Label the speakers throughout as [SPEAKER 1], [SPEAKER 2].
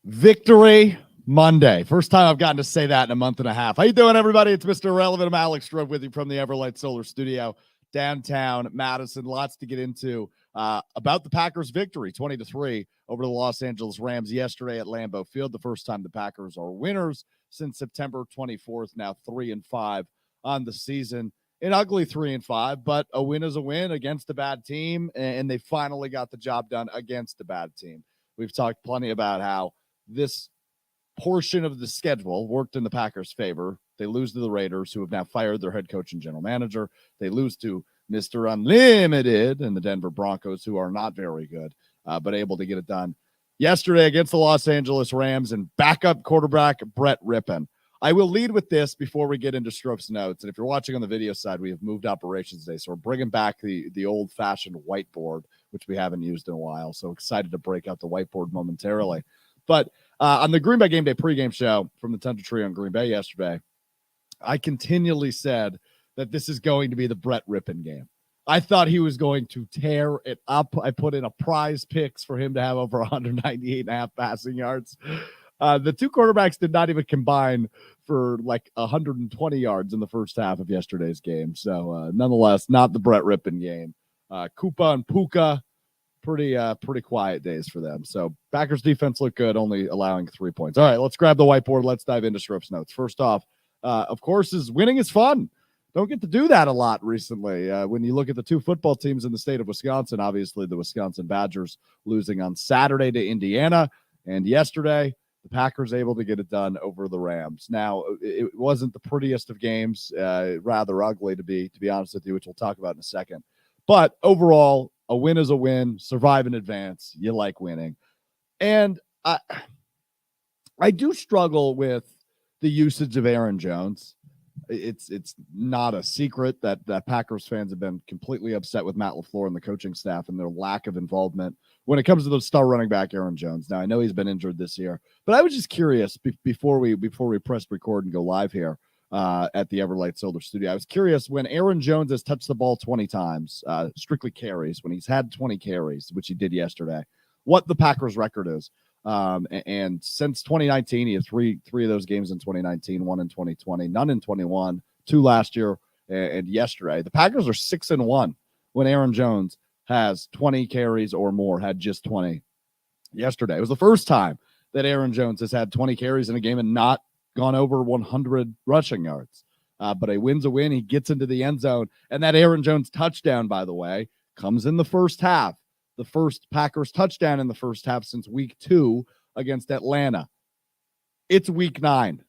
[SPEAKER 1] Victory Monday. First time I've gotten to say that in a month and a half. How you doing, everybody? It's Mr. Irrelevant. I'm Alex Strouf with you from the Everlight Solar Studio, downtown Madison. Lots to get into about the Packers' victory, 20-3 over the Los Angeles Rams yesterday at Lambeau Field. The first time the Packers are winners since September 24th. Now 3-5 on the season. An ugly 3-5, but a win is a win against a bad team, and they finally got the job done against a bad team. We've talked plenty about how this portion of the schedule worked in the Packers' favor. They lose to the Raiders, who have now fired their head coach and general manager. They lose to Mr. Unlimited and the Denver Broncos, who are not very good, but able to get it done yesterday against the Los Angeles Rams and backup quarterback Brett Rippon. I will lead with this before we get into Strouf's notes. And if you're watching on the video side, we have moved operations today. So we're bringing back the old-fashioned whiteboard, which we haven't used in a while. So excited to break out the whiteboard momentarily. But on the Green Bay Game Day pregame show from the Punter Tree on Green Bay yesterday, I continually said that this is going to be the Brett Rippon game. I thought he was going to tear it up. I put in a prize picks for him to have over 198.5 passing yards. The two quarterbacks did not even combine for like 120 yards in the first half of yesterday's game. So nonetheless, not the Brett Rippon game. Koopa and Puka, pretty quiet days for them. So Packers defense looked good, only allowing 3 points. All right, let's grab the whiteboard. Let's dive into Strouf's notes. First off, of course, is winning is fun. Don't get to do that a lot recently. When you look at the two football teams in the state of Wisconsin, obviously the Wisconsin Badgers losing on Saturday to Indiana, and yesterday the Packers able to get it done over the Rams. Now, it wasn't the prettiest of games, rather ugly to be honest with you, which we'll talk about in a second. But overall, a win is a win. Survive in advance. You like winning. And I do struggle with the usage of Aaron Jones. It's not a secret that Packers fans have been completely upset with Matt LaFleur and the coaching staff and their lack of involvement when it comes to the star running back Aaron Jones. Now, I know he's been injured this year, but I was just curious before we press record and go live here at the Everlight Solar Studio. I was curious, when Aaron Jones has touched the ball 20 times, strictly carries, when he's had 20 carries, which he did yesterday, what the Packers record is. And since 2019, he had three of those games in 2019, one in 2020, none in 21, two last year, and yesterday. The Packers are 6-1 when Aaron Jones has 20 carries or more, had just 20 yesterday. It was the first time that Aaron Jones has had 20 carries in a game and not gone over 100 rushing yards. But a win's a win. He gets into the end zone. And that Aaron Jones touchdown, by the way, comes in the first half. The first Packers touchdown in the first half since week 2 against Atlanta. It's week 9.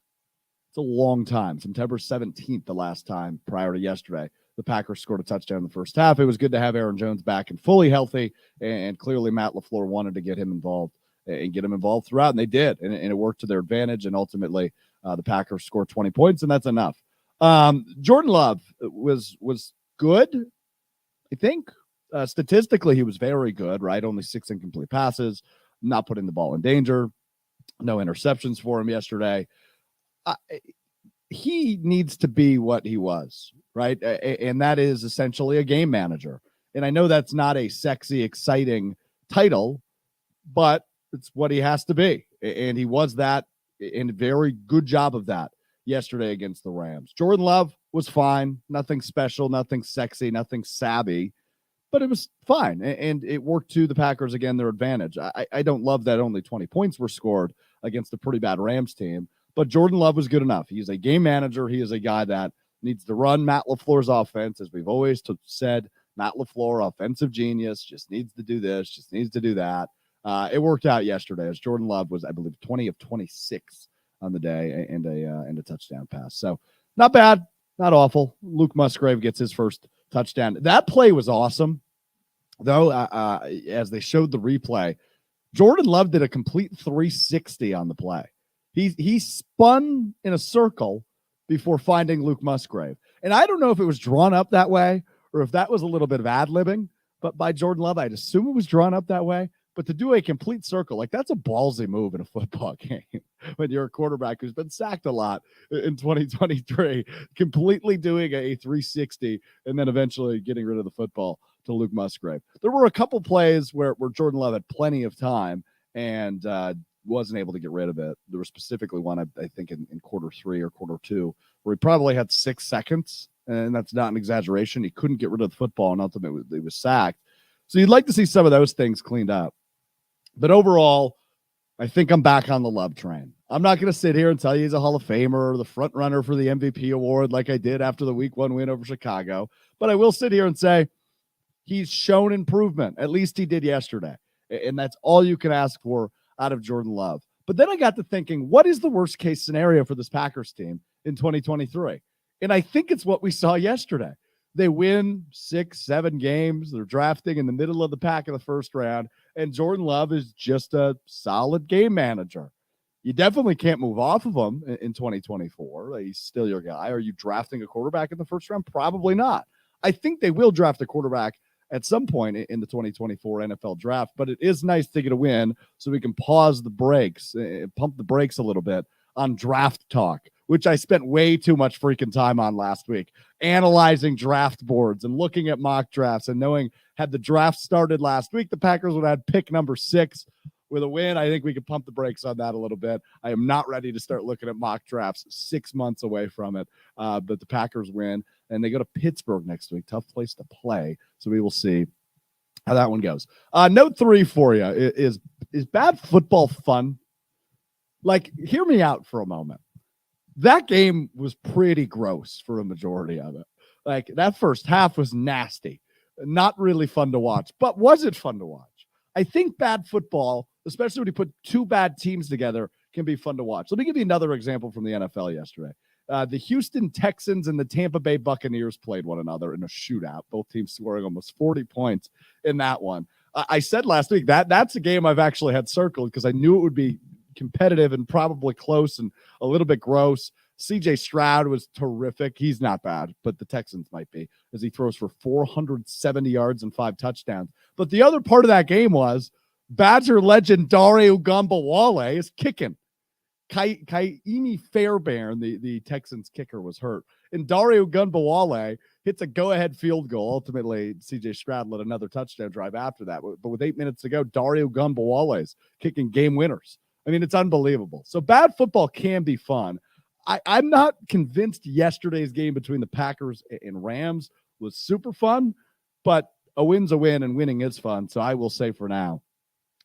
[SPEAKER 1] It's a long time. September 17th, the last time prior to yesterday, the Packers scored a touchdown in the first half. It was good to have Aaron Jones back and fully healthy. And clearly Matt LaFleur wanted to get him involved and get him involved throughout. And they did. And it worked to their advantage. And ultimately, the Packers scored 20 points, and that's enough. Jordan Love was good, I think. Statistically, he was very good, right? Only 6 incomplete passes, not putting the ball in danger, no interceptions for him yesterday. He needs to be what he was, right? And that is essentially a game manager. And I know that's not a sexy, exciting title, but it's what he has to be. And he was that, and a very good job of that yesterday against the Rams. Jordan Love was fine. Nothing special, nothing sexy, nothing savvy. But it was fine, and it worked to the Packers, again, their advantage. I don't love that only 20 points were scored against a pretty bad Rams team, but Jordan Love was good enough. He's a game manager. He is a guy that needs to run Matt LaFleur's offense, as we've always said. Matt LaFleur, offensive genius, just needs to do this, just needs to do that. It worked out yesterday, as Jordan Love was, I believe, 20 of 26 on the day and a touchdown pass. So not bad, not awful. Luke Musgrave gets his first touchdown. That play was awesome, though. As they showed the replay, Jordan Love did a complete 360 on the play. He spun in a circle before finding Luke Musgrave. And I don't know if it was drawn up that way or if that was a little bit of ad-libbing, but by Jordan Love, I'd assume it was drawn up that way. But to do a complete circle, like, that's a ballsy move in a football game when you're a quarterback who's been sacked a lot in 2023, completely doing a 360 and then eventually getting rid of the football to Luke Musgrave. There were a couple plays where Jordan Love had plenty of time and wasn't able to get rid of it. There was specifically one, I think, in quarter 3 or quarter 2, where he probably had 6 seconds, and that's not an exaggeration. He couldn't get rid of the football, and ultimately he was sacked. So you'd like to see some of those things cleaned up. But overall, I think I'm back on the Love train. I'm not going to sit here and tell you he's a Hall of Famer or the front runner for the MVP award like I did after the Week 1 win over Chicago. But I will sit here and say he's shown improvement. At least he did yesterday. And that's all you can ask for out of Jordan Love. But then I got to thinking, what is the worst case scenario for this Packers team in 2023? And I think it's what we saw yesterday. They win 6-7 games. They're drafting in the middle of the pack in the first round. And Jordan Love is just a solid game manager. You definitely can't move off of him in 2024. He's still your guy. Are you drafting a quarterback in the first round? Probably not. I think they will draft a quarterback at some point in the 2024 NFL draft, but it is nice to get a win so we can pause the brakes, pump the brakes a little bit on draft talk, which I spent way too much freaking time on last week, analyzing draft boards and looking at mock drafts and knowing had the draft started last week, the Packers would have pick number 6 with a win. I think we could pump the brakes on that a little bit. I am not ready to start looking at mock drafts 6 months away from it, but the Packers win, and they go to Pittsburgh next week. Tough place to play, so we will see how that one goes. Note 3 for you is bad football fun? Like, hear me out for a moment. That game was pretty gross for a majority of it. Like, that first half was nasty. Not really fun to watch, but was it fun to watch? I think bad football, especially when you put 2 bad teams together, can be fun to watch. Let me give you another example from the NFL yesterday. The Houston Texans and the Tampa Bay Buccaneers played one another in a shootout, both teams scoring almost 40 points in that one. I said last week that's a game I've actually had circled because I knew it would be competitive and probably close and a little bit gross. CJ Stroud was terrific. He's not bad, but the Texans might be, as he throws for 470 yards and 5 touchdowns. But the other part of that game was Badger legend Dario Gambawale is kicking. Kaimi Fairbairn, the Texans kicker, was hurt. And Dario Gambawale hits a go-ahead field goal. Ultimately, CJ Stroud led another touchdown drive after that. But with 8 minutes to go, Dario Gambawale is kicking game winners. I mean, it's unbelievable. So bad football can be fun. I'm not convinced yesterday's game between the Packers and Rams was super fun, but a win's a win and winning is fun. So I will say for now,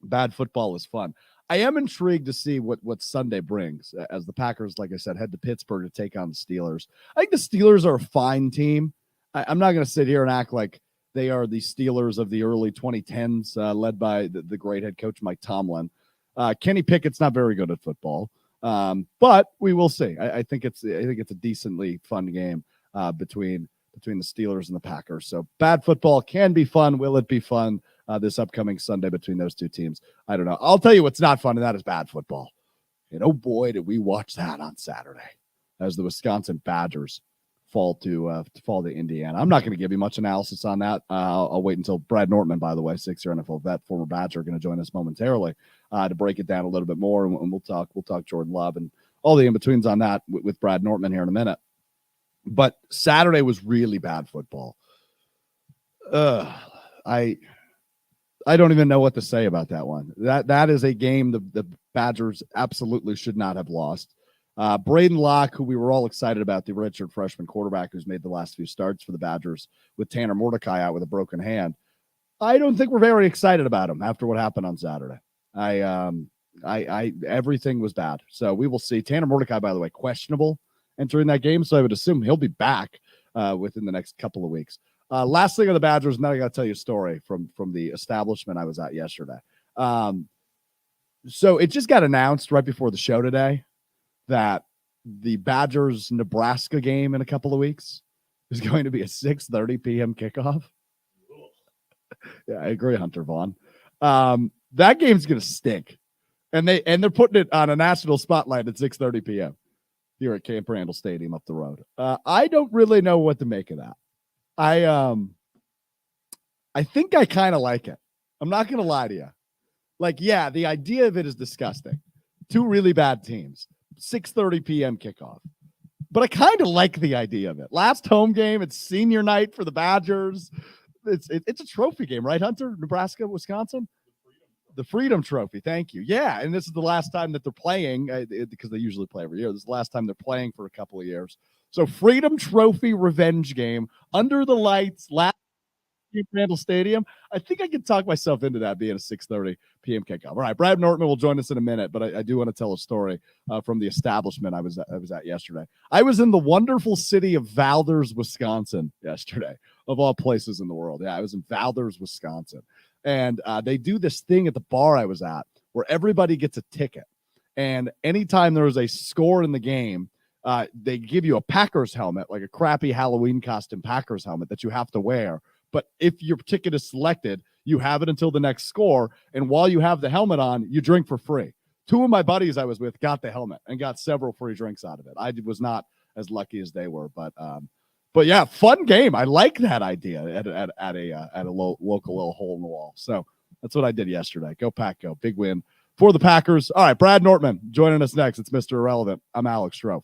[SPEAKER 1] bad football is fun. I am intrigued to see what Sunday brings as the Packers, like I said, head to Pittsburgh to take on the Steelers. I think the Steelers are a fine team. I'm not going to sit here and act like they are the Steelers of the early 2010s, led by the great head coach Mike Tomlin. Kenny Pickett's not very good at football. But we will see. I think it's a decently fun game between the Steelers and the Packers. So bad football can be fun. Will it be fun this upcoming Sunday between those two teams? I don't know. I'll tell you what's not fun, and that is bad football. And oh boy, did we watch that on Saturday as the Wisconsin Badgers fall to Indiana. I'm not going to give you much analysis on that. I'll wait until Brad Nortman, by the way, 6-year NFL vet, former Badger, going to join us momentarily to break it down a little bit more, and we'll talk Jordan Love and all the in-betweens on that with Brad Nortman here in a minute. But Saturday was really bad football. I don't even know what to say about that one. That is a game the Badgers absolutely should not have lost. Braden Locke, who we were all excited about, the redshirt freshman quarterback who's made the last few starts for the Badgers with Tanner Mordecai out with a broken hand. I don't think we're very excited about him after what happened on Saturday. Everything was bad. So we will see. Tanner Mordecai, by the way, questionable entering that game. So I would assume he'll be back within the next couple of weeks. Last thing on the Badgers, now I got to tell you a story from the establishment I was at yesterday. So it just got announced right before the show today that the Badgers-Nebraska game in a couple of weeks is going to be a 6:30 p.m. kickoff. Yeah, I agree, Hunter Vaughn. That game's going to stink. And they're putting it on a national spotlight at 6:30 p.m. here at Camp Randall Stadium up the road. I don't really know what to make of that. I think I kind of like it. I'm not going to lie to you. Like, yeah, the idea of it is disgusting. 2 really bad teams. 6:30 p.m. kickoff. But I kind of like the idea of it. Last home game, it's senior night for the Badgers. It's a trophy game, right, Hunter? Nebraska, Wisconsin? The Freedom Trophy. Thank you. Yeah, and this is the last time that they're playing because they usually play every year. This is the last time they're playing for a couple of years. So Freedom Trophy revenge game under the lights. Last Randall Stadium. I think I can talk myself into that being a 6:30 p.m. kickoff. All right, Brad Nortman will join us in a minute, but I do want to tell a story from the establishment I was at yesterday. I was in the wonderful city of Valders, Wisconsin yesterday, of all places in the world. Yeah, I was in Valders, Wisconsin, and they do this thing at the bar I was at where everybody gets a ticket, and anytime there was a score in the game, they give you a Packers helmet, like a crappy Halloween costume Packers helmet that you have to wear. But if your ticket is selected, you have it until the next score. And while you have the helmet on, you drink for free. Two of my buddies I was with got the helmet and got several free drinks out of it. I was not as lucky as they were, but yeah, fun game. I like that idea at a local little hole in the wall. So that's what I did yesterday. Go Pack, go! Big win for the Packers. All right, Brad Nortman joining us next. It's Mr. Irrelevant. I'm Alex Strouf.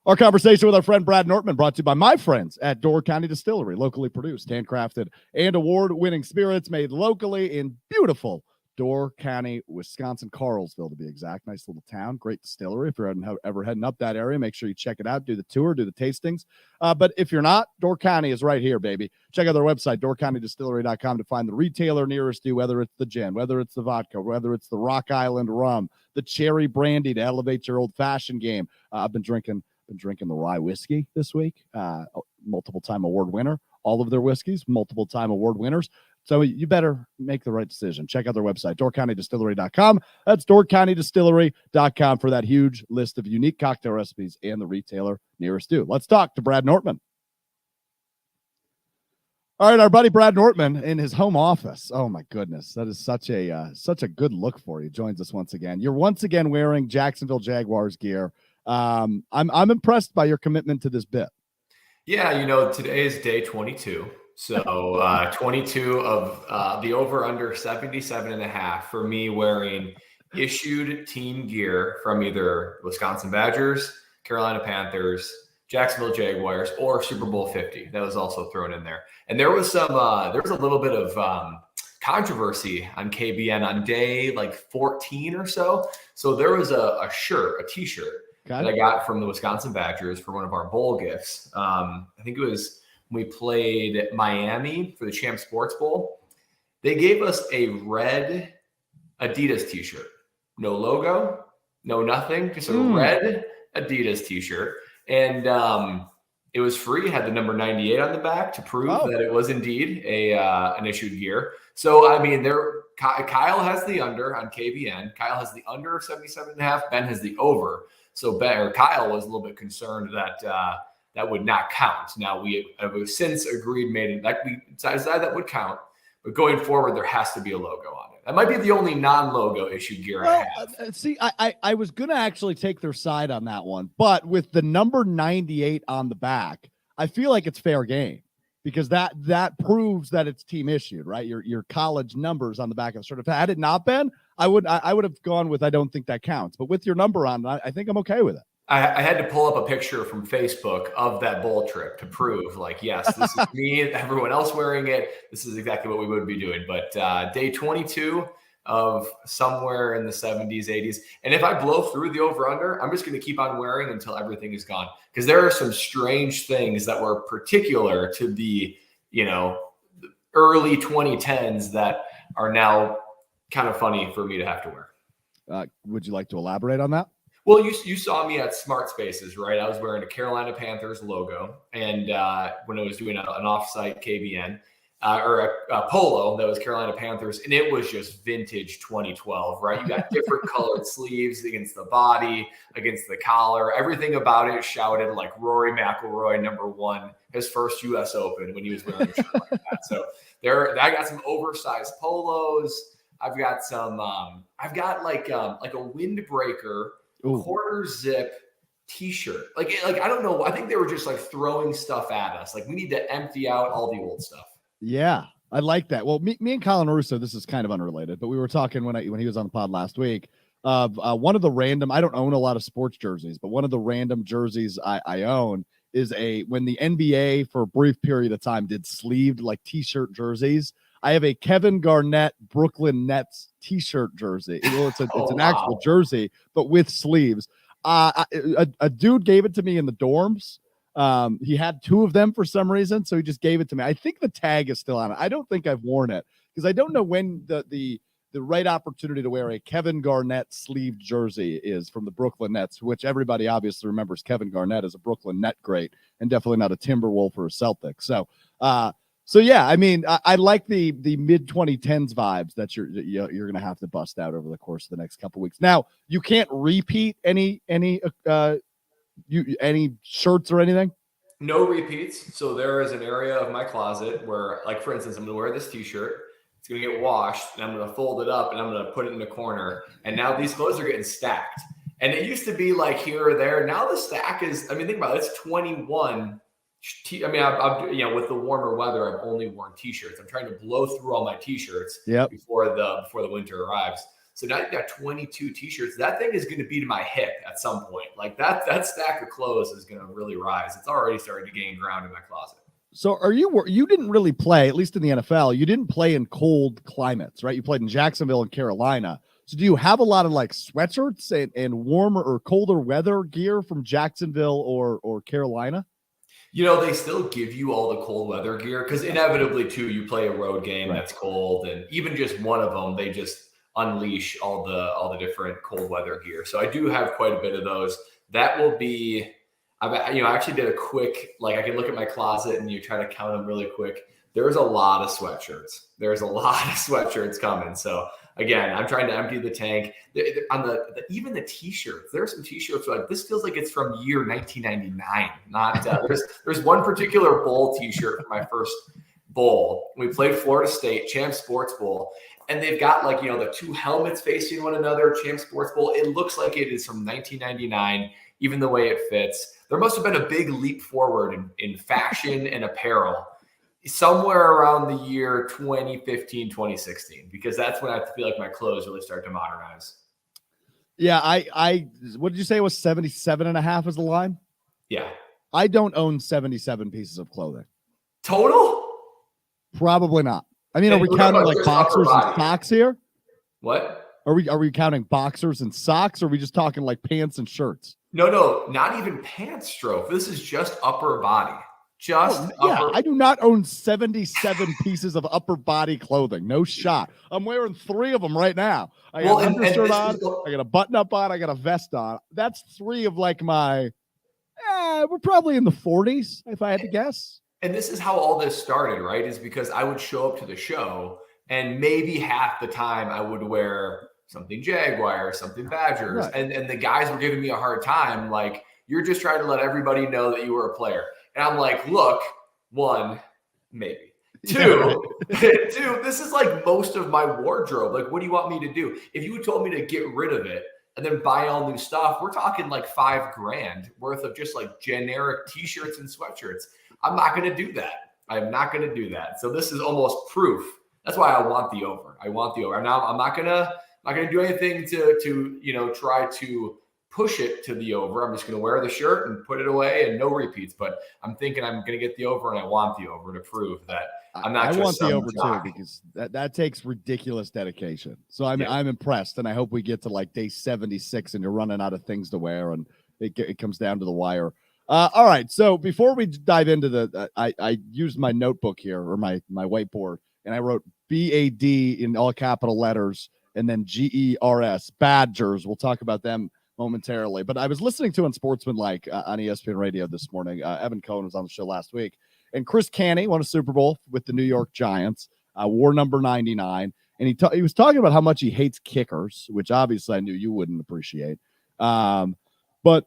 [SPEAKER 1] Our conversation with our friend Brad Nortman brought to you by my friends at Door County Distillery, locally produced, handcrafted, and award-winning spirits made locally in beautiful Door County, Wisconsin, Carlsville to be exact. Nice little town, great distillery. If you're ever heading up that area, make sure you check it out, do the tour, do the tastings. But if you're not, Door County is right here, baby. Check out their website, doorcountydistillery.com, to find the retailer nearest you, whether it's the gin, whether it's the vodka, whether it's the Rock Island rum, the cherry brandy to elevate your old-fashioned game. I've been drinking the rye whiskey this week, multiple-time award winner. All of their whiskeys, multiple-time award winners. So you better make the right decision. Check out their website, doorcountydistillery.com. That's doorcountydistillery.com for that huge list of unique cocktail recipes and the retailer nearest you. Let's talk to Brad Nortman. All right, our buddy Brad Nortman in his home office. Oh my goodness, that is such a good look for you. Joins us once again. You're once again wearing Jacksonville Jaguars gear. I'm impressed by your commitment to this bit.
[SPEAKER 2] Yeah, today is day 22. So 22 of the over-under 77.5 for me wearing issued team gear from either Wisconsin Badgers, Carolina Panthers, Jacksonville Jaguars, or Super Bowl 50. That was also thrown in there. And there was a little bit of controversy on KBN on day like 14 or so. So there was a t-shirt that I got from the Wisconsin Badgers for one of our bowl gifts. I think it was when we played Miami for the Champ Sports Bowl. They gave us a red Adidas t-shirt. No logo, no nothing, just a red Adidas t-shirt. And it was free, had the number 98 on the back to prove that it was indeed an issued gear. So, I mean, Kyle has the under on KBN. Kyle has the under of 77.5. Ben has the over. So Kyle was a little bit concerned that that would not count. Now we have since agreed, we decided that would count. But going forward, there has to be a logo on it. That might be the only non-logo issued gear I have.
[SPEAKER 1] See, I was going to actually take their side on that one, but with the number 98 on the back, I feel like it's fair game because that proves that it's team issued, right? Your college numbers on the back of the certificate. Had it not been, I would have gone with I don't think that counts. But with your number on, I think I'm okay with it.
[SPEAKER 2] I had to pull up a picture from Facebook of that bowl trip to prove, like, yes, this is me and everyone else wearing it. This is exactly what we would be doing. But day 22 of somewhere in the 70s, 80s. And if I blow through the over-under, I'm just going to keep on wearing until everything is gone. Because there are some strange things that were particular to the, early 2010s that are now kind of funny for me to have to wear.
[SPEAKER 1] Would you like to elaborate on that?
[SPEAKER 2] Well, you saw me at Smart Spaces, right? I was wearing a Carolina Panthers logo. And when I was doing an offsite KBN, or a polo that was Carolina Panthers, and it was just vintage 2012, right? You got different colored sleeves against the body, against the collar. Everything about it shouted like Rory McIlroy, #1, his first U.S. Open when he was wearing a shirt like that. So I got some oversized polos. I've got some. I've got like a windbreaker.
[SPEAKER 1] Ooh.
[SPEAKER 2] Quarter zip t-shirt. Like I don't know. I think they were just like throwing stuff at us. Like we need to empty out all the old stuff.
[SPEAKER 1] Yeah, I like that. Well, me and Colin Russo, this is kind of unrelated, but we were talking when he was on the pod last week of one of the random, I don't own a lot of sports jerseys, but one of the random jerseys I own is when the NBA for a brief period of time did sleeved like t-shirt jerseys. I have a Kevin Garnett Brooklyn Nets t-shirt jersey. It's an actual jersey, but with sleeves. A dude gave it to me in the dorms. He had 2 of them for some reason, so he just gave it to me. I think the tag is still on it. I don't think I've worn it because I don't know when the right opportunity to wear a Kevin Garnett sleeved jersey is from the Brooklyn Nets, which everybody obviously remembers Kevin Garnett as a Brooklyn Net great and definitely not a Timberwolf or a Celtic. So yeah, I mean, I like the mid 2010s vibes that you're going to have to bust out over the course of the next couple weeks. Now, you can't repeat any shirts or anything?
[SPEAKER 2] No repeats. So there is an area of my closet where, like, for instance, I'm going to wear this t-shirt. It's going to get washed, and I'm going to fold it up, and I'm going to put it in the corner. And now these clothes are getting stacked. And it used to be like here or there. Now the stack is, I mean, think about it. It's 21. I've with the warmer weather, I've only worn t-shirts. I'm trying to blow through all my t-shirts before the winter arrives. So now you've got 22 t-shirts. That thing is going to be to my hip at some point. Like that stack of clothes is going to really rise. It's already starting to gain ground in my closet.
[SPEAKER 1] So you didn't really play, at least in the NFL, you didn't play in cold climates, right? You played in Jacksonville and Carolina. So do you have a lot of like sweatshirts and warmer or colder weather gear from Jacksonville or Carolina?
[SPEAKER 2] They still give you all the cold weather gear because inevitably too, you play a road game that's cold, and even just one of them, they just unleash all the different cold weather gear. So I do have quite a bit of those. That will be, I actually did a quick, like I can look at my closet and you try to count them really quick. There's a lot of sweatshirts. There's a lot of sweatshirts coming. So again, I'm trying to empty the tank. On even the t-shirts, there are some t-shirts like this feels like it's from year 1999. Not there's one particular bowl t-shirt for my first bowl. We played Florida State Champ Sports Bowl, and they've got like the 2 helmets facing one another. Champ Sports Bowl. It looks like it is from 1999. Even the way it fits. There must have been a big leap forward in fashion and apparel somewhere around the year 2015, 2016, because that's when I feel like my clothes really start to modernize.
[SPEAKER 1] Yeah. What did you say it was 77.5 is the line?
[SPEAKER 2] Yeah.
[SPEAKER 1] I don't own 77 pieces of clothing.
[SPEAKER 2] Total?
[SPEAKER 1] Probably not. I mean, are we counting like boxers and socks here?
[SPEAKER 2] What?
[SPEAKER 1] Are we counting boxers and socks, or are we just talking like pants and shirts?
[SPEAKER 2] No, not even pants, Strouf. This is just upper body.
[SPEAKER 1] I do not own 77 pieces of upper body clothing. No shot. I'm wearing 3 of them right now. I got an undershirt on. I got a button up on. I got a vest on. That's 3 of like my. We're probably in the 40s if I had to guess.
[SPEAKER 2] And this is how all this started, right? Is because I would show up to the show, and maybe half the time I would wear something Jaguar, something Badgers, right. and the guys were giving me a hard time. Like, you're just trying to let everybody know that you were a player. And I'm like, look, 1, maybe 2, 2, this is like most of my wardrobe. Like, what do you want me to do? If you had told me to get rid of it and then buy all new stuff, we're talking like $5,000 worth of just like generic t-shirts and sweatshirts. I'm not going to do that. I'm not going to do that. So this is almost proof. That's why I want the over. I want the over. Now I'm not going to do anything to try to push it to the over. I'm just going to wear the shirt and put it away and no repeats. But I'm thinking I'm going to get the over, and I want the over to prove that I'm not.
[SPEAKER 1] I want the over too, because that takes ridiculous dedication. So I'm impressed, and I hope we get to like day 76 and you're running out of things to wear, and it comes down to the wire. All right. So before we dive into I used my notebook here, or my whiteboard, and I wrote BAD in all capital letters and then GERS, Badgers. We'll talk about them momentarily. But I was listening to Unsportsmanlike on ESPN Radio this morning. Evan Cohen was on the show last week. And Chris Canny won a Super Bowl with the New York Giants, wore number 99. And he was talking about how much he hates kickers, which obviously I knew you wouldn't appreciate. But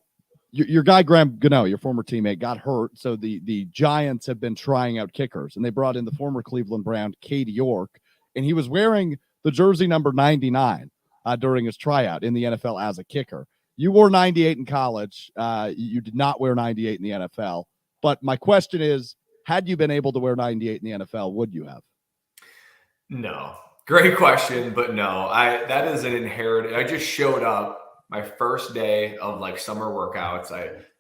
[SPEAKER 1] your guy, Graham Gano, your former teammate, got hurt. So the Giants have been trying out kickers. And they brought in the former Cleveland Brown, Cade York. And he was wearing the jersey number 99 during his tryout in the NFL as a kicker. You wore 98 in college. You did not wear 98 in the NFL. But my question is, had you been able to wear 98 in the NFL, would you have?
[SPEAKER 2] No. Great question, but no. That is an inherited. I just showed up my first day of like summer workouts.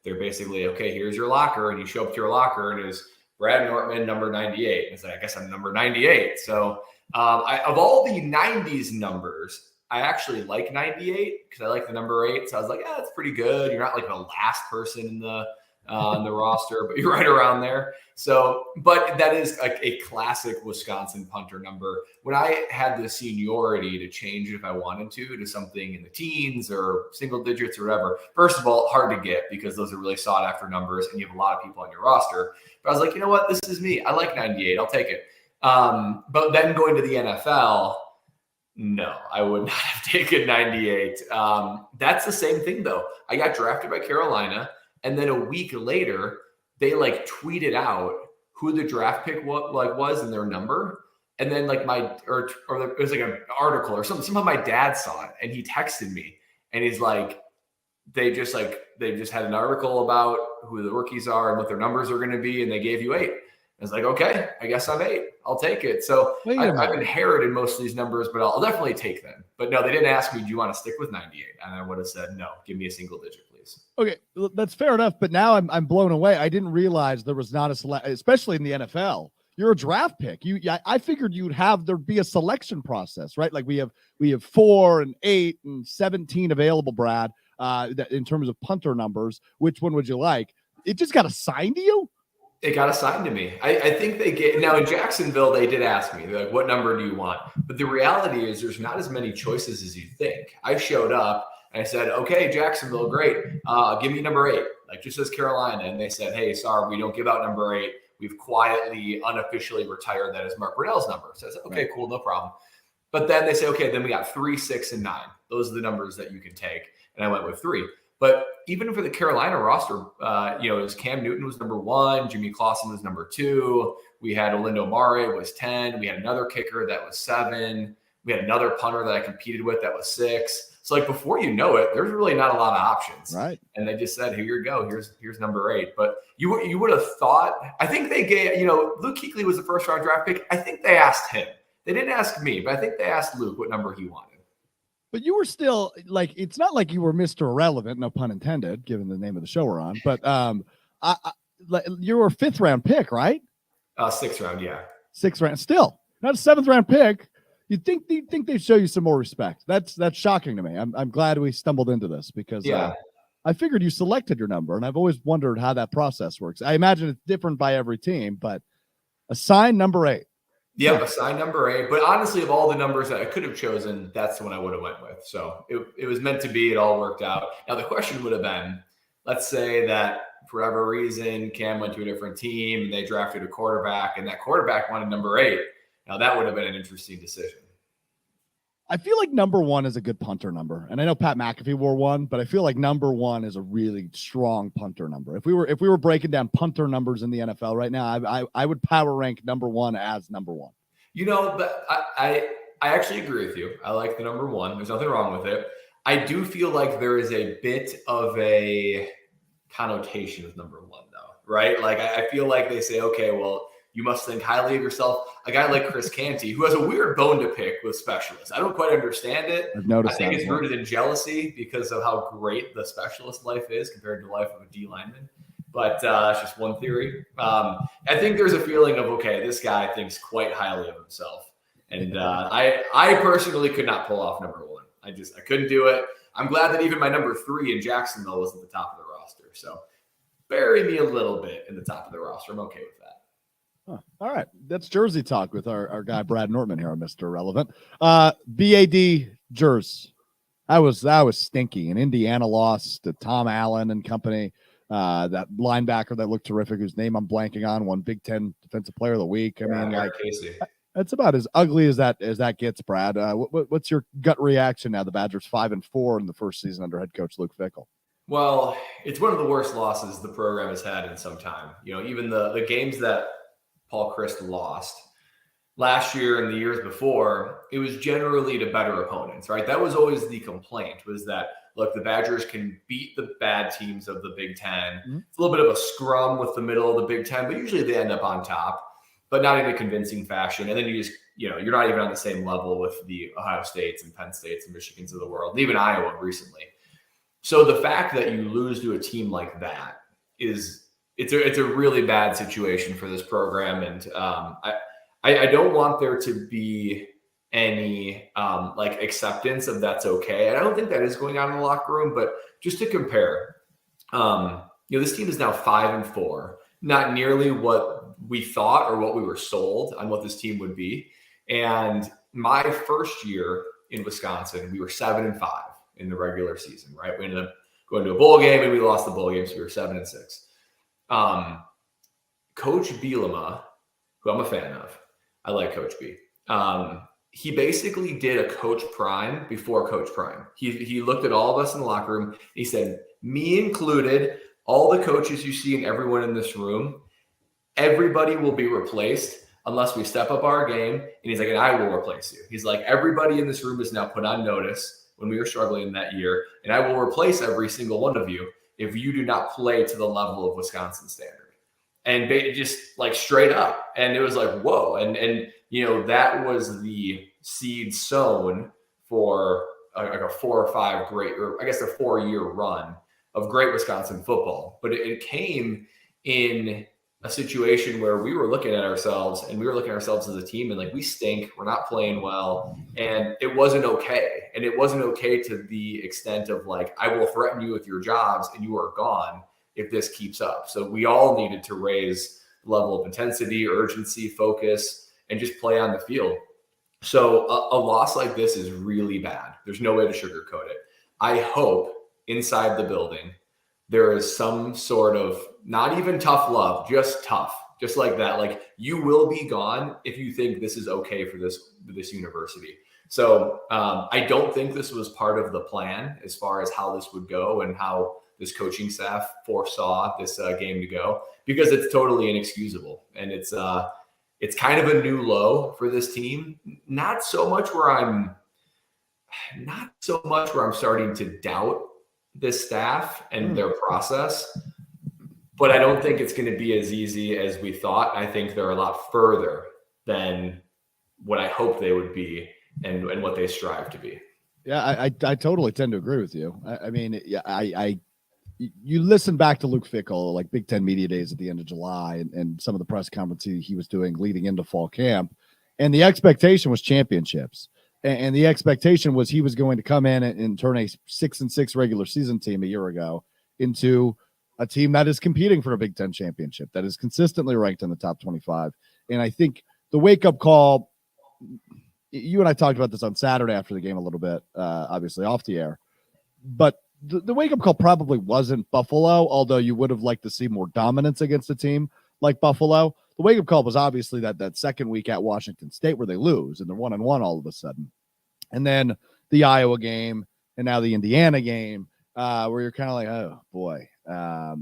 [SPEAKER 2] They're basically, okay, here's your locker, and you show up to your locker, and it was Brad Nortman, number 98. And it's like, I guess I'm number 98. So of all the 90s numbers, I actually like 98 because I like the number 8. So I was like, yeah, that's pretty good. You're not like the last person in the roster, but you're right around there. So, but that is a classic Wisconsin punter number. When I had the seniority to change it if I wanted to something in the teens or single digits or whatever, first of all, hard to get because those are really sought after numbers and you have a lot of people on your roster. But I was like, you know what? This is me. I like 98. I'll take it. But then going to the NFL, no, I would not have taken 98. That's the same thing though. I got drafted by Carolina. And then a week later, they like tweeted out who the draft pick was and their number. And then like or it was like an article or something. Somehow my dad saw it and he texted me and he's like, they just had an article about who the rookies are and what their numbers are going to be. And they gave you 8. I was like, okay, I guess I'm 8. I'll take it. So I've inherited most of these numbers, but I'll definitely take them. But no, they didn't ask me, do you want to stick with 98? And I would have said, no, give me a single digit, please.
[SPEAKER 1] Okay, that's fair enough. But now I'm blown away. I didn't realize there was not especially in the NFL. You're a draft pick. I figured there'd be a selection process, right? Like we have 4 and 8 and 17 available, Brad, in terms of punter numbers. Which one would you like? It just got assigned to you?
[SPEAKER 2] It got assigned to me. I think now in Jacksonville, they did ask me, they're like, what number do you want? But the reality is there's not as many choices as you think. I showed up and I said, okay, Jacksonville, great. Give me number 8, like just as Carolina. And they said, hey, sorry, we don't give out number 8. We've quietly, unofficially retired that as Mark Brunell's number. So I said, okay, cool, no problem. But then they say, okay, then we got 3, 6, and 9. Those are the numbers that you can take. And I went with 3. But even for the Carolina roster, it was Cam Newton was number 1, Jimmy Clausen was number 2. We had Olindo Mare was 10. We had another kicker that was 7. We had another punter that I competed with that was 6. So like before you know it, there's really not a lot of options.
[SPEAKER 1] Right. And
[SPEAKER 2] they just said, here you go. Here's number 8. But you would have thought, I think they gave, Luke Kuechly was the first round draft pick. I think they asked him. They didn't ask me, but I think they asked Luke what number he wanted.
[SPEAKER 1] But you were still like, it's not like you were Mr. Irrelevant, no pun intended, given the name of the show we're on. But you were a 5th round pick, right?
[SPEAKER 2] 6th round, yeah.
[SPEAKER 1] 6th round, still not a 7th round pick. You'd think they'd show you some more respect. That's shocking to me. I'm glad we stumbled into this because I figured you selected your number, and I've always wondered how that process works. I imagine it's different by every team, but assigned number 8.
[SPEAKER 2] Yeah, assigned number 8. But honestly, of all the numbers that I could have chosen, that's the one I would have went with. So it was meant to be. It all worked out. Now, the question would have been, let's say that for whatever reason, Cam went to a different team and they drafted a quarterback and that quarterback wanted number 8. Now, that would have been an interesting decision.
[SPEAKER 1] I feel like number 1 is a good punter number. And I know Pat McAfee wore 1, but I feel like number 1 is a really strong punter number. If we were breaking down punter numbers in the NFL right now, I would power rank number 1 as number 1.
[SPEAKER 2] But I actually agree with you. I like the number 1. There's nothing wrong with it. I do feel like there is a bit of a connotation with number 1, though, right? Like I feel like they say, okay, well, you must think highly of yourself. A guy like Chris Canty, who has a weird bone to pick with specialists. I don't quite understand it.
[SPEAKER 1] I've noticed
[SPEAKER 2] I think it's rooted in jealousy because of how great the specialist life is compared to the life of a D lineman. But it's just one theory. I think there's a feeling of, okay, this guy thinks quite highly of himself. And I personally could not pull off number 1. I couldn't do it. I'm glad that even my number 3 in Jacksonville was at the top of the roster. So bury me a little bit in the top of the roster. I'm okay with that.
[SPEAKER 1] Huh. All right. That's Jersey talk with our guy, Brad Nortman here on Mr. Irrelevant. BAD Jers. That was stinky. And Indiana lost to Tom Allen and company. That linebacker that looked terrific, whose name I'm blanking on, won Big Ten Defensive Player of the Week. I mean, like, that's about as ugly as that gets, Brad. What's your gut reaction now? The Badgers 5-4 in the first season under head coach Luke Fickell.
[SPEAKER 2] Well, it's one of the worst losses the program has had in some time. Even the games that Paul Chryst lost last year and the years before, it was generally to better opponents, right? That was always the complaint, was that, look, the Badgers can beat the bad teams of the Big Ten. Mm-hmm. It's a little bit of a scrum with the middle of the Big Ten, but usually they end up on top, but not in a convincing fashion. And then you just, you're not even on the same level with the Ohio States and Penn States and Michigans of the world, and even Iowa recently. So the fact that you lose to a team like that is it's a really bad situation for this program. And I don't want there to be any like acceptance of that's okay. And I don't think that is going on in the locker room, but just to compare, this team is now 5-4, not nearly what we thought or what we were sold on what this team would be. And my first year in Wisconsin, we were 7-5 in the regular season, right? We ended up going to a bowl game and we lost the bowl game, so we were 7-6. Coach Bielema, who I'm a fan of, I like Coach B. He basically did a Coach Prime before Coach Prime. He looked at all of us in the locker room. He said, me included, all the coaches you see and everyone in this room, everybody will be replaced unless we step up our game. And he's like, and I will replace you. He's like, everybody in this room is now put on notice when we were struggling that year, and I will replace every single one of you if you do not play to the level of Wisconsin standard. And just like straight up. And it was like, whoa. And that was the seed sown for like a 4 or 5 great, or I guess a 4-year run of great Wisconsin football. But it came in a situation where we were looking at ourselves and we were looking at ourselves as a team and like, we stink, we're not playing well. And it wasn't okay. And it wasn't okay to the extent of like, I will threaten you with your jobs and you are gone if this keeps up. So we all needed to raise the level of intensity, urgency, focus, and just play on the field. So a loss like this is really bad. There's no way to sugarcoat it. I hope inside the building, there is some sort of not even tough love, just tough, just like that. Like, you will be gone if you think this is okay for this university. So I don't think this was part of the plan as far as how this would go and how this coaching staff foresaw this game to go, because it's totally inexcusable. And it's kind of a new low for this team. Not so much where I'm starting to doubt this staff and their process, but I don't think it's going to be as easy as we thought. I think they're a lot further than what I hope they would be and what they strive to be.
[SPEAKER 1] Yeah, I totally tend to agree with you. You listen back to Luke Fickell, like Big Ten Media Days at the end of July, and some of the press conferences he was doing leading into fall camp, and the expectation was championships. And the expectation was he was going to come in and turn a 6-6 regular season team a year ago into a team that is competing for a Big Ten championship, that is consistently ranked in the top 25. And I think the wake-up call, you and I talked about this on Saturday after the game a little bit, obviously off the air, but the wake-up call probably wasn't Buffalo, although you would have liked to see more dominance against a team like Buffalo. The wake-up call was obviously that second week at Washington State where they lose and they're 1-1 all of a sudden. And then the Iowa game and now the Indiana game where you're kind of like, oh, boy,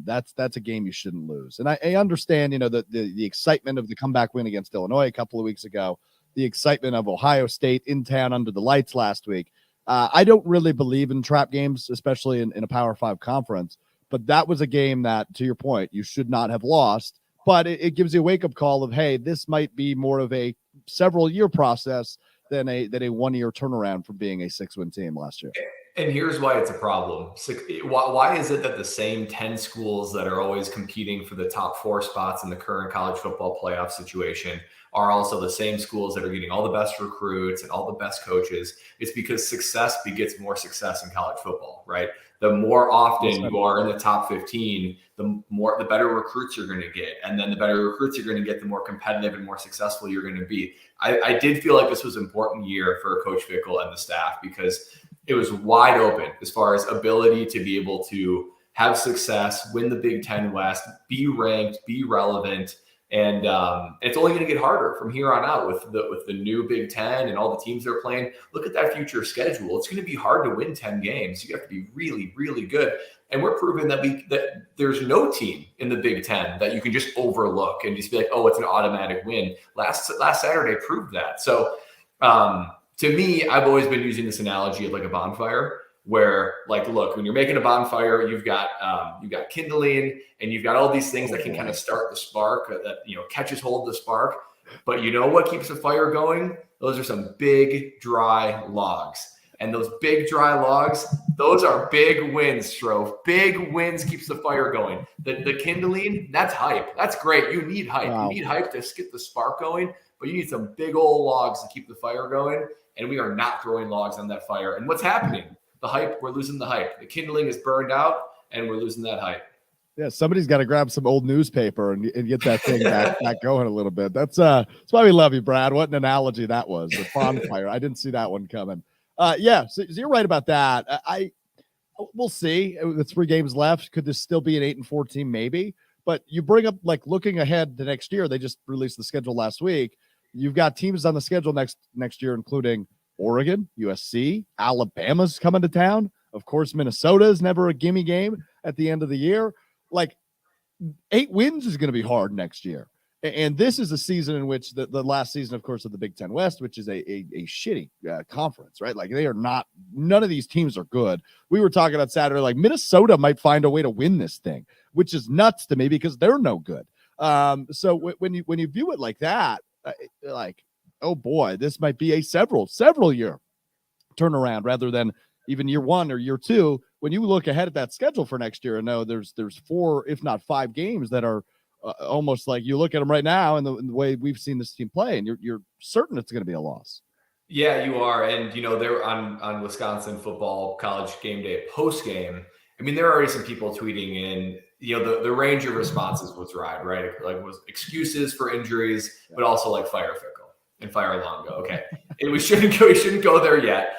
[SPEAKER 1] that's a game you shouldn't lose. And I understand, the excitement of the comeback win against Illinois a couple of weeks ago, the excitement of Ohio State in town under the lights last week. I don't really believe in trap games, especially in a Power 5 conference. But that was a game that, to your point, you should not have lost. But it gives you a wake-up call of, hey, this might be more of a several-year process than a 1-year turnaround from being a 6-win team last year.
[SPEAKER 2] And here's why it's a problem. Why is it that the same 10 schools that are always competing for the top 4 spots in the current college football playoff situation are also the same schools that are getting all the best recruits and all the best coaches? It's because success begets more success in college football, right? The more often you are in the top 15, the better recruits you're going to get. And then the better recruits you're going to get, the more competitive and more successful you're going to be. I did feel like this was an important year for Coach Fickell and the staff because it was wide open as far as ability to be able to have success, win the Big Ten West, be ranked, be relevant. And it's only going to get harder from here on out with the new Big Ten and all the teams they're playing. Look at that future schedule. It's going to be hard to win 10 games. You have to be really, really good. And we're proving that there's no team in the Big Ten that you can just overlook and just be like, oh, it's an automatic win. Last Saturday proved that. So to me, I've always been using this analogy of like a bonfire, where like, look, when you're making a bonfire, you've got kindling and you've got all these things that can kind of start the spark that catches hold of the spark. But you know what keeps the fire going? Those are some big dry logs. And those big dry logs, those are big wins, Strouf. Big wins keeps the fire going. The kindling, that's hype. That's great. You need hype.
[SPEAKER 1] Wow.
[SPEAKER 2] You need hype to get the spark going, but you need some big old logs to keep the fire going. And we are not throwing logs on that fire. And what's happening? The hype, we're losing the hype. The kindling is burned out, and we're losing that hype.
[SPEAKER 1] Yeah, somebody's got to grab some old newspaper and get that thing back going a little bit. That's why we love you, Brad. What an analogy that was. The bonfire. I didn't see that one coming. Yeah, so you're right about that. We'll see. With 3 games left, could this still be an 8-4 team? Maybe. But you bring up, like, looking ahead to next year. They just released the schedule last week. You've got teams on the schedule next year, including Oregon, USC, Alabama's coming to town. Of course, Minnesota is never a gimme game at the end of the year. Like, 8 wins is going to be hard next year. And this is a season in which the last season, of course, of the Big Ten West, which is a shitty conference, right? Like, they are not, none of these teams are good. We were talking on Saturday, like, Minnesota might find a way to win this thing, which is nuts to me because they're no good. So when you view it like that, like, oh boy, this might be a several year turnaround rather than even year 1 or year 2. When you look ahead at that schedule for next year and know there's 4, if not 5 games that are almost like you look at them right now and the way we've seen this team play, and you're certain it's going to be a loss.
[SPEAKER 2] Yeah, you are. And, they're on Wisconsin football college game day post game. I mean, there are already some people tweeting in, the range of responses was right? Like, was excuses for injuries, but also like fire Fickle and fire Longo. Okay. And we shouldn't go there yet.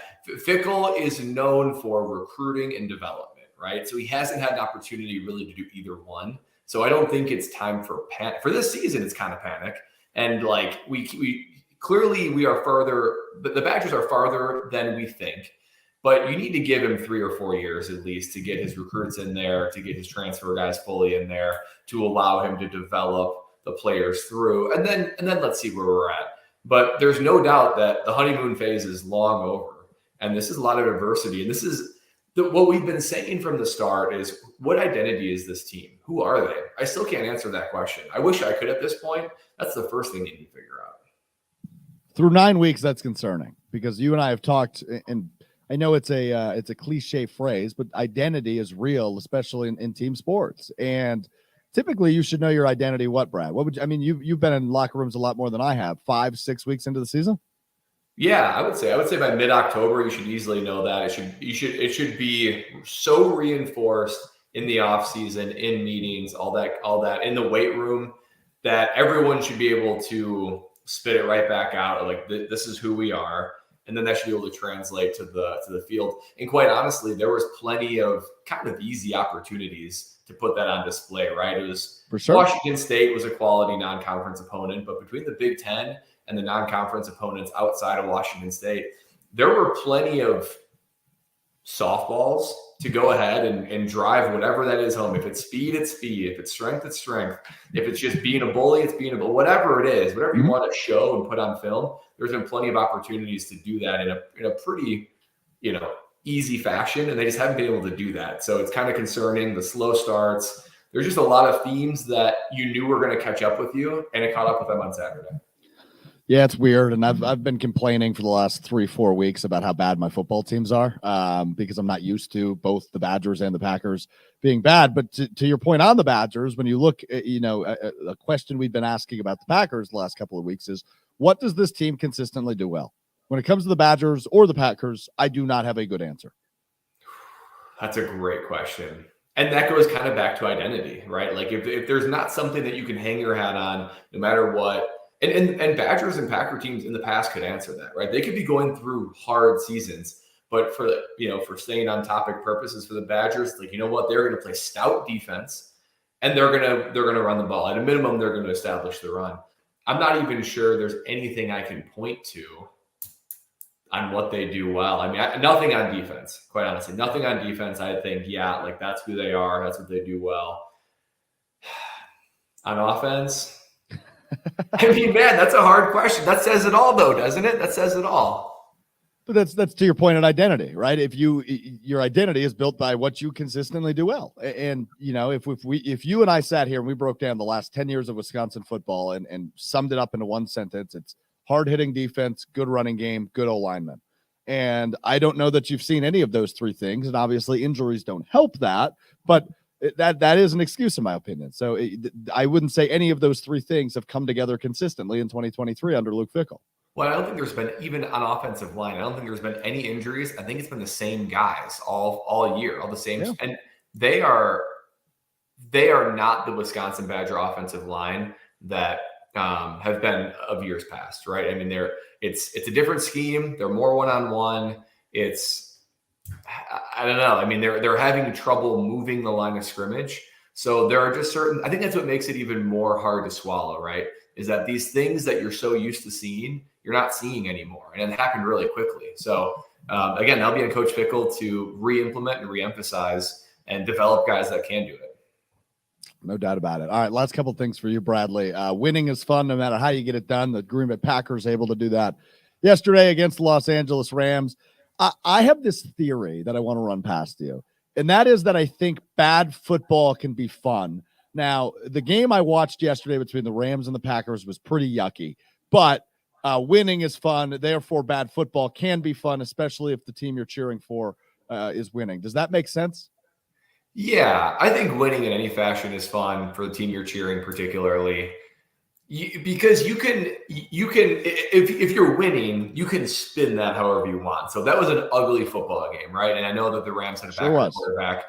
[SPEAKER 2] Fickle is known for recruiting and development, right? So he hasn't had an opportunity really to do either one. So I don't think it's time for panic. For this season, it's kind of panic. And like we clearly we are further, the Badgers are farther than we think. But you need to give him 3 or 4 years at least to get his recruits in there, to get his transfer guys fully in there, to allow him to develop the players through. And then let's see where we're at. But there's no doubt that the honeymoon phase is long over. And this is a lot of adversity. And this is what we've been saying from the start is, what identity is this team? Who are they? I still can't answer that question. I wish I could at this point. That's the first thing you need to figure out.
[SPEAKER 1] Through 9 weeks, that's concerning because you and I have talked, and I know it's a cliche phrase, but identity is real, especially in team sports. And typically you should know your identity. What, Brad? You've been in locker rooms a lot more than I have. 5-6 weeks into the season?
[SPEAKER 2] Yeah, I would say by mid-October, you should easily know that. It should be so reinforced in the off season, in meetings, all that in the weight room, that everyone should be able to spit it right back out. Like, this is who we are. And then that should be able to translate to the field. And quite honestly, there was plenty of kind of easy opportunities to put that on display, right? It was, for sure, Washington State was a quality non-conference opponent, but between the Big Ten and the non-conference opponents outside of Washington State, there were plenty of softballs to go ahead and drive whatever that is home. If it's speed, it's speed. If it's strength, it's strength. If it's just being a bully, it's being a bully. Whatever it is, whatever you want to show and put on film, there's been plenty of opportunities to do that in a pretty, easy fashion, and they just haven't been able to do that. So it's kind of concerning, the slow starts. There's just a lot of themes that you knew were going to catch up with you, and it caught up with them on Saturday.
[SPEAKER 1] Yeah, it's weird. And I've been complaining for the last 3-4 weeks about how bad my football teams are because I'm not used to both the Badgers and the Packers being bad. But to your point on the Badgers, when you look at, a question we've been asking about the Packers the last couple of weeks is, what does this team consistently do well? When it comes to the Badgers or the Packers, I do not have a good answer.
[SPEAKER 2] That's a great question. And that goes kind of back to identity, right? Like if there's not something that you can hang your hat on, no matter what, and Badgers and Packer teams in the past could answer that, right? They could be going through hard seasons, but for staying on topic purposes for the Badgers, like, they're going to play stout defense, and they're going to run the ball. At a minimum, they're going to establish the run. I'm not even sure there's anything I can point to on what they do well. Nothing on defense, quite honestly. Nothing on defense. I think, that's who they are. That's what they do well. On offense, man, that's a hard question. That says it all, though, doesn't it? That says it all.
[SPEAKER 1] But that's to your point on identity, right? If your identity is built by what you consistently do well, and if you and I sat here and we broke down the last 10 years of Wisconsin football and summed it up into one sentence, it's hard hitting defense, good running game, good O lineman. And I don't know that you've seen any of those three things. And obviously injuries don't help that, but that is an excuse in my opinion. So I wouldn't say any of those three things have come together consistently in 2023 under Luke Fickell.
[SPEAKER 2] Well, I don't think there's been, even on offensive line, I don't think there's been any injuries. I think it's been the same guys all year, all the same. Yeah. And they are not the Wisconsin Badger offensive line that have been of years past, right? I mean, it's a different scheme. They're more one-on-one. I don't know. I mean, they're having trouble moving the line of scrimmage. So there are just certain, I think that's what makes it even more hard to swallow, right? Is that these things that you're so used to seeing, you're not seeing anymore. And it happened really quickly. So again, that'll be on Coach Fickell to re-implement and re-emphasize and develop guys that can do it.
[SPEAKER 1] No doubt about it. All right, last couple of things for you, Bradley. Winning is fun no matter how you get it done. The Green Bay Packers able to do that yesterday against the Los Angeles Rams. I have this theory that I want to run past you, and that is that I think bad football can be fun. Now, the game I watched yesterday between the Rams and the Packers was pretty yucky, but winning is fun. Therefore, bad football can be fun, especially if the team you're cheering for is winning. Does that make sense?
[SPEAKER 2] Yeah, I think winning in any fashion is fun for the team you're cheering, particularly because you can if you're winning, you can spin that however you want. So that was an ugly football game, right? And I know that the Rams had a backup quarterback,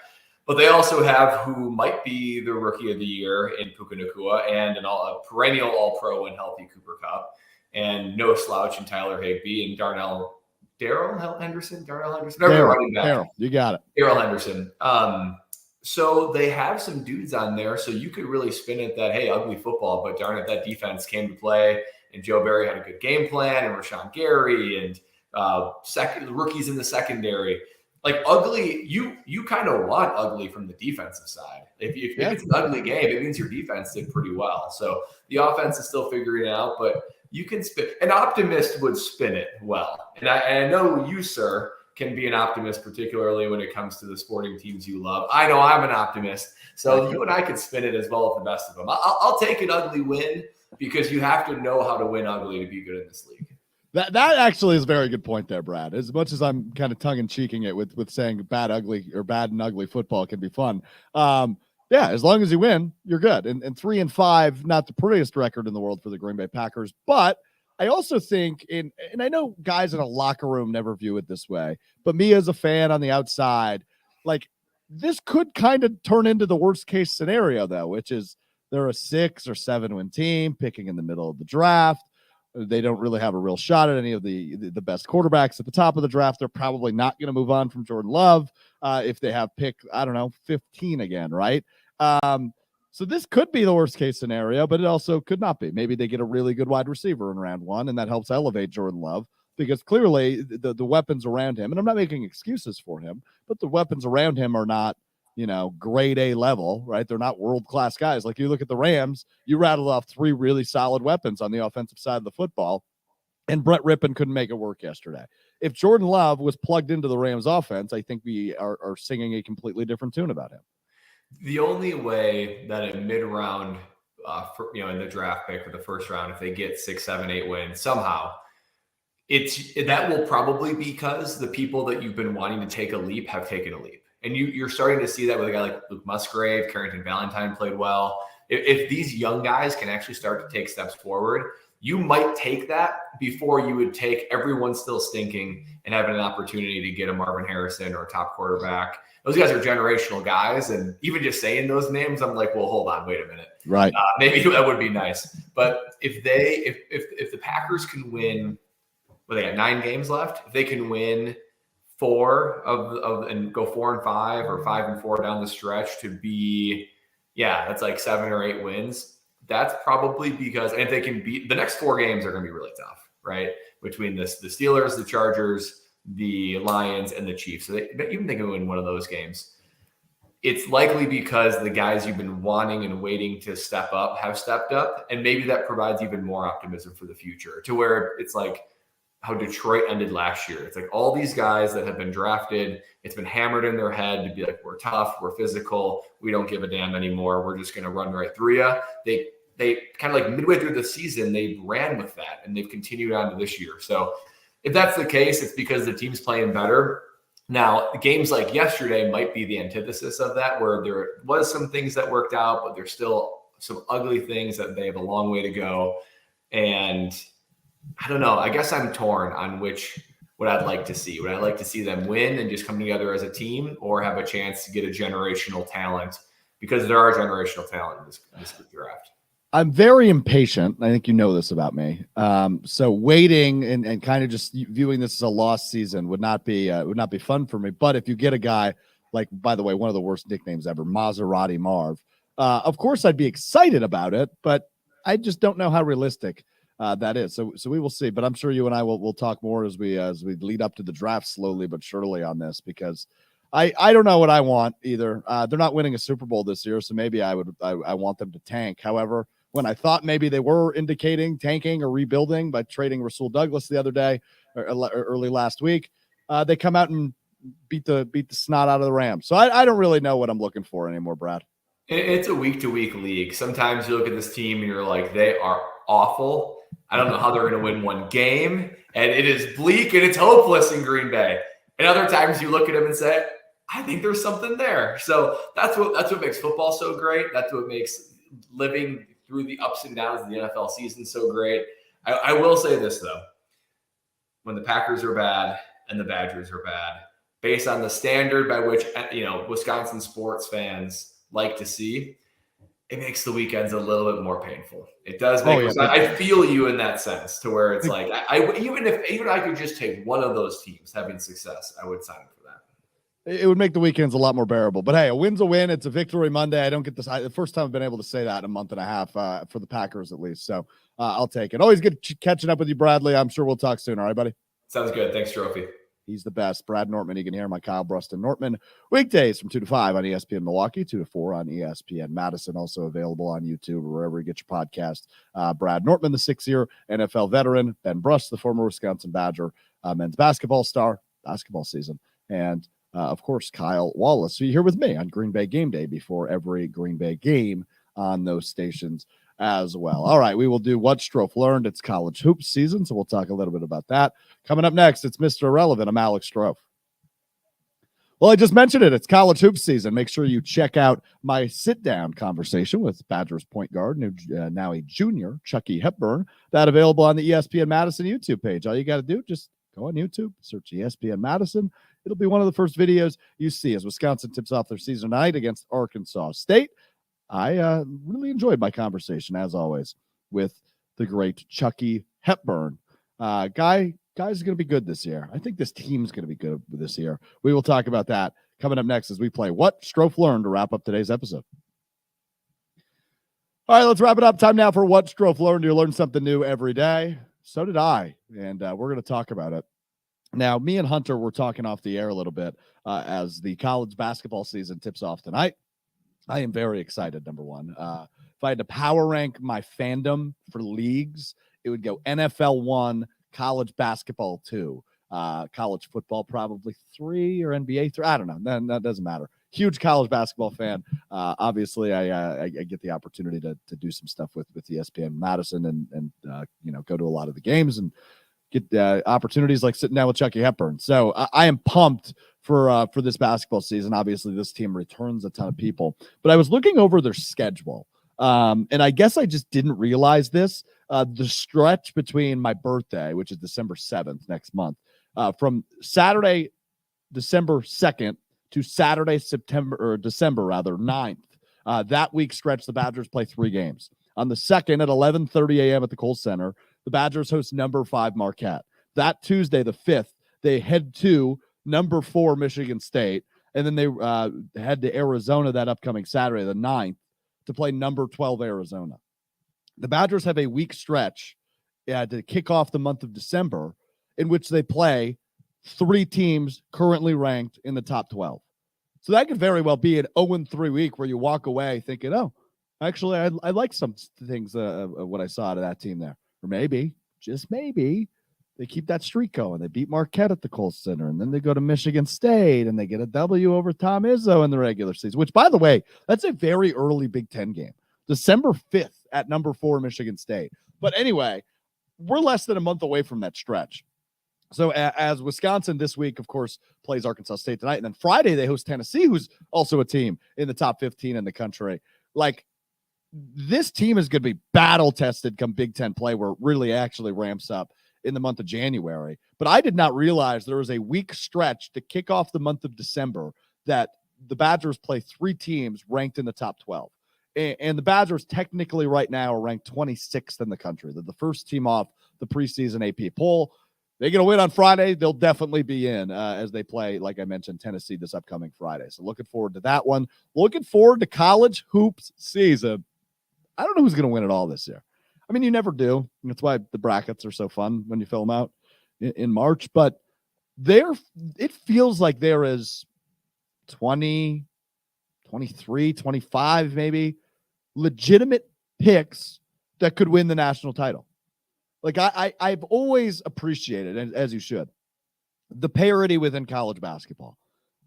[SPEAKER 2] but they also have who might be the rookie of the year in Puka Nacua and a perennial All-Pro and healthy Cooper Kupp, and no slouch in Tyler Higbee and Darrell Henderson.
[SPEAKER 1] Darrell, you got it.
[SPEAKER 2] Darrell Henderson. So they have some dudes on there, so you could really spin it that, hey, ugly football, but darn it, that defense came to play, and Joe Barry had a good game plan, and Rashawn Gary, and rookies in the secondary. Like ugly, you kind of want ugly from the defensive side. If it's an ugly game, it means your defense did pretty well. So the offense is still figuring it out, but you can spin. An optimist would spin it well, and I know you, sir, can be an optimist, particularly when it comes to the sporting teams you love. I know I'm an optimist, so you and I could spin it as well as the best of them. I'll take an ugly win because you have to know how to win ugly to be good in this league.
[SPEAKER 1] That actually is a very good point there, Brad. As much as I'm kind of tongue-in-cheeking it with saying bad and ugly football can be fun. Yeah, as long as you win, you're good. And 3-5, not the prettiest record in the world for the Green Bay Packers, but I also think and I know guys in a locker room never view it this way, but me as a fan on the outside, like this could kind of turn into the worst case scenario though, which is they're a 6 or 7 win team picking in the middle of the draft. They don't really have a real shot at any of the best quarterbacks at the top of the draft. They're probably not going to move on from Jordan Love if they have pick, 15 again, right? So this could be the worst case scenario, but it also could not be. Maybe they get a really good wide receiver in round 1, and that helps elevate Jordan Love because clearly the weapons around him, and I'm not making excuses for him, but the weapons around him are not, grade A level, right? They're not world-class guys. Like you look at the Rams, you rattled off 3 really solid weapons on the offensive side of the football, and Brett Rippon couldn't make it work yesterday. If Jordan Love was plugged into the Rams offense, I think we are singing a completely different tune about him.
[SPEAKER 2] The only way that a mid-round, in the draft pick for the first round, if they get 6, 7, 8 wins somehow, that will probably be because the people that you've been wanting to take a leap have taken a leap. And you're starting to see that with a guy like Luke Musgrave, Carrington Valentine played well. If these young guys can actually start to take steps forward, you might take that before you would take everyone still stinking and having an opportunity to get a Marvin Harrison or a top quarterback. Those guys are generational guys. And even just saying those names, I'm like, well, hold on, wait a minute.
[SPEAKER 1] Right.
[SPEAKER 2] Maybe that would be nice. But if the Packers can win, they got 9 games left. If they can win 4 and go 4-5 or 5-4 down the stretch to be, that's like 7 or 8 wins. That's probably because, and if they can beat the next 4 games are going to be really tough, right? Between the Steelers, the Chargers, the Lions, and the Chiefs. So even they can win one of those games. It's likely because the guys you've been wanting and waiting to step up have stepped up. And maybe that provides even more optimism for the future to where it's like how Detroit ended last year. It's like all these guys that have been drafted, it's been hammered in their head to be like, we're tough, we're physical, we don't give a damn anymore. We're just going to run right through you. They kind of like midway through the season, they ran with that and they've continued on to this year. So if that's the case, it's because the team's playing better. Now, games like yesterday might be the antithesis of that, where there was some things that worked out, but there's still some ugly things that they have a long way to go. And I don't know. I guess I'm torn on what I'd like to see. Would I like to see them win and just come together as a team, or have a chance to get a generational talent? Because there are generational talent in this draft.
[SPEAKER 1] I'm very impatient. I think you know this about me. So waiting and kind of just viewing this as a lost season would not be fun for me. But if you get a guy like, by the way, one of the worst nicknames ever, Maserati Marv, of course I'd be excited about it, but I just don't know how realistic that is. So we will see. But I'm sure you and I will talk more as we lead up to the draft slowly but surely on this, because I don't know what I want either. They're not winning a Super Bowl this year, so maybe I want them to tank. However, when I thought maybe they were indicating tanking or rebuilding by trading Rasul Douglas the other day or early last week, they come out and beat the snot out of the Rams. So I don't really know what I'm looking for anymore, Brad.
[SPEAKER 2] It's a week-to-week league. Sometimes you look at this team and you're like, they are awful. I don't know how they're going to win one game, and it is bleak and it's hopeless in Green Bay. And other times you look at them and say, I think there's something there. So that's what makes football so great. That's what makes living through the ups and downs of the NFL season so great. I will say this, though. When the Packers are bad and the Badgers are bad, based on the standard by which Wisconsin sports fans like to see, it makes the weekends a little bit more painful. It does make I feel you in that sense, to where it's like even if I could just take one of those teams having success, I would sign for that.
[SPEAKER 1] It would make the weekends a lot more bearable. But hey, a win's a win. It's a victory Monday. I don't get this. The first time I've been able to say that in a month and a half for the Packers, at least. So I'll take it. Always good catching up with you, Bradley. I'm sure we'll talk soon. All right, buddy?
[SPEAKER 2] Sounds good. Thanks, Trophy.
[SPEAKER 1] He's the best. Brad Nortman. You can hear my Kyle Bruston Nortman weekdays from 2 to 5 on ESPN Milwaukee, 2 to 4 on ESPN Madison. Also available on YouTube or wherever you get your podcast. Brad Nortman, the 6-year NFL veteran. Ben Bruss, the former Wisconsin Badger men's basketball star, basketball season. And of course, Kyle Wallace. So you're here with me on Green Bay Game Day before every Green Bay game on those stations as well. All right, we will do what Strouf learned. It's college hoops season, so we'll talk a little bit about that. Coming up next, it's Mr. Irrelevant. I'm Alex Strouf. Well, I just mentioned it. It's college hoops season. Make sure you check out my sit-down conversation with Badgers point guard, now a junior, Chucky Hepburn, that available on the ESPN Madison YouTube page. All you got to do, just go on YouTube, search ESPN Madison. It'll be one of the first videos you see as Wisconsin tips off their season tonight against Arkansas State. I really enjoyed my conversation, as always, with the great Chucky Hepburn. Guy's going to be good this year. I think this team's going to be good this year. We will talk about that coming up next as we play What Strouf Learned to wrap up today's episode. All right, let's wrap it up. Time now for What Strouf Learned. You learn something new every day. So did I, and we're going to talk about it. Now, me and Hunter were talking off the air a little bit as the college basketball season tips off tonight. I am very excited, number one. If I had to power rank my fandom for leagues, it would go NFL 1, college basketball 2, college football probably 3, or NBA 3. I don't know. That doesn't matter. Huge college basketball fan. Obviously, I get the opportunity to do some stuff with ESPN Madison and go to a lot of the games and get opportunities like sitting down with Chucky Hepburn. So I am pumped for this basketball season. Obviously, this team returns a ton of people. But I was looking over their schedule, and I guess I just didn't realize this. The stretch between my birthday, which is December 7th next month, from Saturday, December 2nd to Saturday, December 9th. That week stretch, the Badgers play 3 games. On the 2nd at 11:30 a.m. at the Kohl Center, the Badgers host number 5 Marquette. That Tuesday, the 5th, they head to number 4 Michigan State, and then they head to Arizona that upcoming Saturday, the 9th, to play number 12 Arizona. The Badgers have a week stretch to kick off the month of December in which they play 3 teams currently ranked in the top 12. So that could very well be an 0-3 week where you walk away thinking, oh, actually, I like some things what I saw out of that team there. Or maybe, just maybe, they keep that streak going. They beat Marquette at the Kohl Center, and then they go to Michigan State, and they get a W over Tom Izzo in the regular season, which, by the way, that's a very early Big Ten game. December 5th at number 4 Michigan State. But anyway, we're less than a month away from that stretch. So as Wisconsin this week, of course, plays Arkansas State tonight, and then Friday they host Tennessee, who's also a team in the top 15 in the country. Like, this team is going to be battle tested come Big Ten play, where it really actually ramps up in the month of January. But I did not realize there was a week stretch to kick off the month of December that the Badgers play 3 teams ranked in the top 12. And the Badgers technically right now are ranked 26th in the country. They're the first team off the preseason AP poll. They're going to win on Friday. They'll definitely be in as they play, like I mentioned, Tennessee this upcoming Friday. So looking forward to that one. Looking forward to college hoops season. I don't know who's going to win it all this year. I mean, you never do. That's why the brackets are so fun when you fill them out in March. But it feels like there is 20, 23, 25 maybe legitimate picks that could win the national title. Like I've always appreciated, and as you should, the parity within college basketball.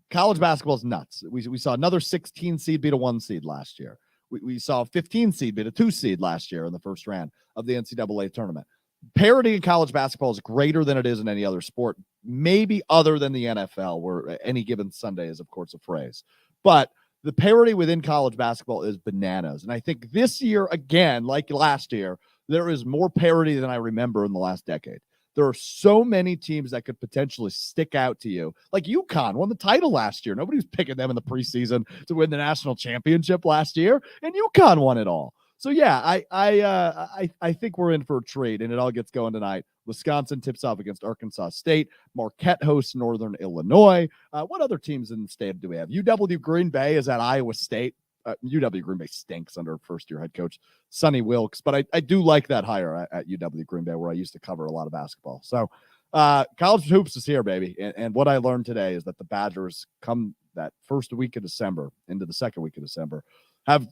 [SPEAKER 1] College basketball is nuts. We saw another 16 seed beat a 1 seed last year. We saw a 15 seed beat a 2 seed last year in the first round of the NCAA tournament. Parity in college basketball is greater than it is in any other sport, maybe other than the NFL, where any given Sunday is, of course, a phrase. But the parity within college basketball is bananas. And I think this year, again, like last year, there is more parity than I remember in the last decade. There are so many teams that could potentially stick out to you. Like UConn won the title last year. Nobody was picking them in the preseason to win the national championship last year, and UConn won it all. So yeah, I think we're in for a treat, and it all gets going tonight. Wisconsin tips off against Arkansas State. Marquette hosts Northern Illinois. What other teams in the state do we have? UW Green Bay is at Iowa State. UW Green Bay stinks under first-year head coach Sonny Wilkes, but I do like that hire at UW Green Bay, where I used to cover a lot of basketball. So college hoops is here, baby. And what I learned today is that the Badgers come that first week of December into the second week of December have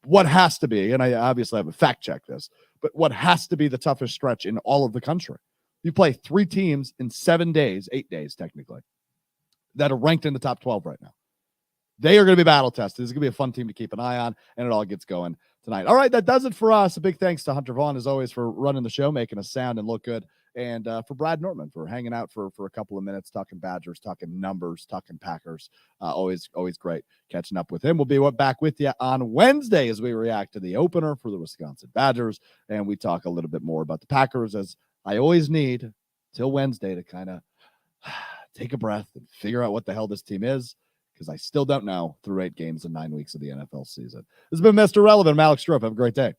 [SPEAKER 1] what has to be, and I obviously haven't fact-checked this, but what has to be the toughest stretch in all of the country. You play 3 teams in 7 days, 8 days technically, that are ranked in the top 12 right now. They are going to be battle tested. This is going to be a fun team to keep an eye on, and it all gets going tonight. All right, that does it for us. A big thanks to Hunter Vaughn, as always, for running the show, making us sound and look good, and for Brad Nortman for hanging out for a couple of minutes, talking Badgers, talking numbers, talking Packers. Always great catching up with him. We'll be back with you on Wednesday as we react to the opener for the Wisconsin Badgers, and we talk a little bit more about the Packers, as I always need till Wednesday to kind of take a breath and figure out what the hell this team is, because I still don't know through 8 games and 9 weeks of the NFL season. This has been Mr. Relevant. I'm Alex Strouf. Have a great day.